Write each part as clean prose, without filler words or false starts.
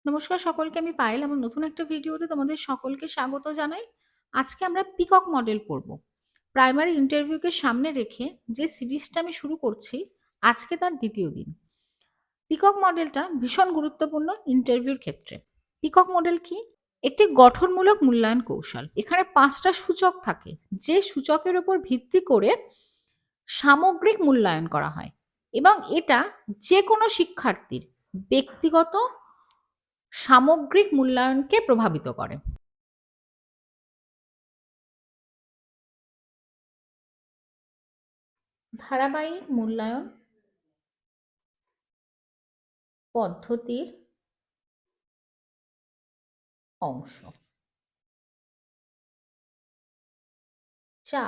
নমস্কার সকলকে, আমি পায়েল। আমার নতুন একটা ভিডিওতে তোমাদের সকলকে স্বাগত জানাই। আজকে আমরা পিকক মডেল পড়ব। প্রাইমারি ইন্টারভিউকে সামনে রেখে যে সিরিজটা আমি শুরু করছি, আজকে তার দ্বিতীয় দিন। পিকক মডেলটা ভীষণ গুরুত্বপূর্ণ ইন্টারভিউর ক্ষেত্রে। পিকক মডেল কি? একটি গঠনমূলক মূল্যায়ন কৌশল। এখানে ৫টা সূচক থাকে, যে সূচকের উপর ভিত্তি করে সামগ্রিক মূল্যায়ন করা হয় এবং এটা যে কোনো শিক্ষার্থীর ব্যক্তিগত সামগ্রিক মূল্যায়নকে প্রভাবিত করে। ধারাবাহিক মূল্যায়ন পদ্ধতির অংশ, যা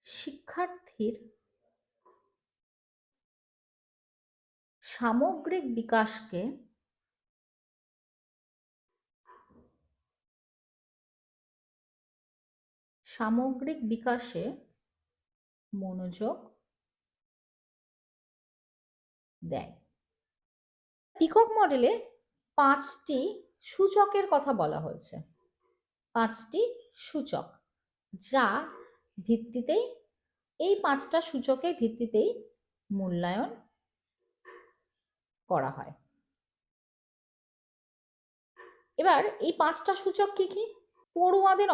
শিক্ষার্থীর সামগ্রিক বিকাশকে মনোযোগ দেয়। পিকক মডেলে 5টি সূচকের কথা বলা হয়েছে। 5টি সূচক, যা ভিত্তিতেই এই 5টা সূচকের ভিত্তিতেই মূল্যায়ন করা হয়। এবার এই 5টা সূচক কি কি? পড়ুয়াদের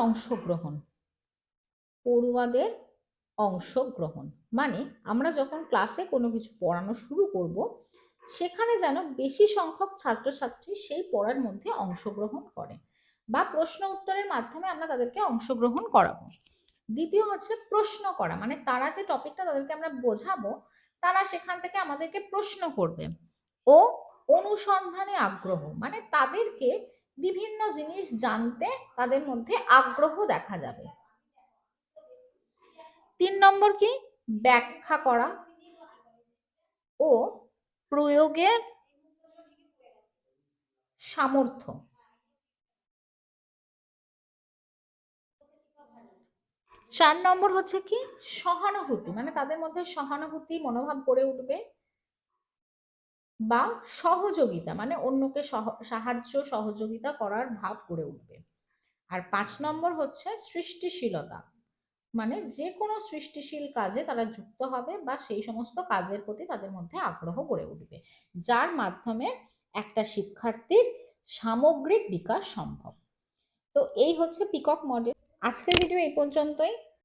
অংশগ্রহণ মানে আমরা যখন ক্লাসে কোনো কিছু পড়ানো শুরু করব, সেখানে যেন বেশি সংখ্যক ছাত্রছাত্রী সেই পড়ার মধ্যে অংশগ্রহণ করে বা প্রশ্ন উত্তরের মাধ্যমে আমরা তাদেরকে অংশগ্রহণ করাবো। দ্বিতীয় হচ্ছে প্রশ্ন করা, মানে তারা যে টপিকটা তাদেরকে আমরা বোঝাবো, তারা সেখান থেকে আমাদেরকে প্রশ্ন করবে। ও অনুসন্ধানে আগ্রহ, মানে তাদেরকে বিভিন্ন জিনিস জানতে তাদের মধ্যে আগ্রহ দেখা যাবে। 3 নম্বর কি? ব্যাখ্যা করা ও প্রয়োগের সামর্থ্য। 4 নম্বর হচ্ছে কি? সহানুভূতি, মানে তাদের মধ্যে সহানুভূতি মনোভাব গড়ে উঠবে বা সহযোগিতা, মানে অন্যকে সাহায্য সহযোগিতা করার ভাব গড়ে উঠবে। আর 5 নম্বর হচ্ছে সৃষ্টিশীলতা, মানে যে কোনো সৃষ্টিশীল কাজে তারা যুক্ত হবে বা সেই সমস্ত কাজের প্রতি তাদের মধ্যে আগ্রহ গড়ে উঠবে, যার মাধ্যমে একটা শিক্ষার্থীর সামগ্রিক বিকাশ সম্ভব। তো এই হচ্ছে পিকক মডেল। আজকের ভিডিও এই পর্যন্তই।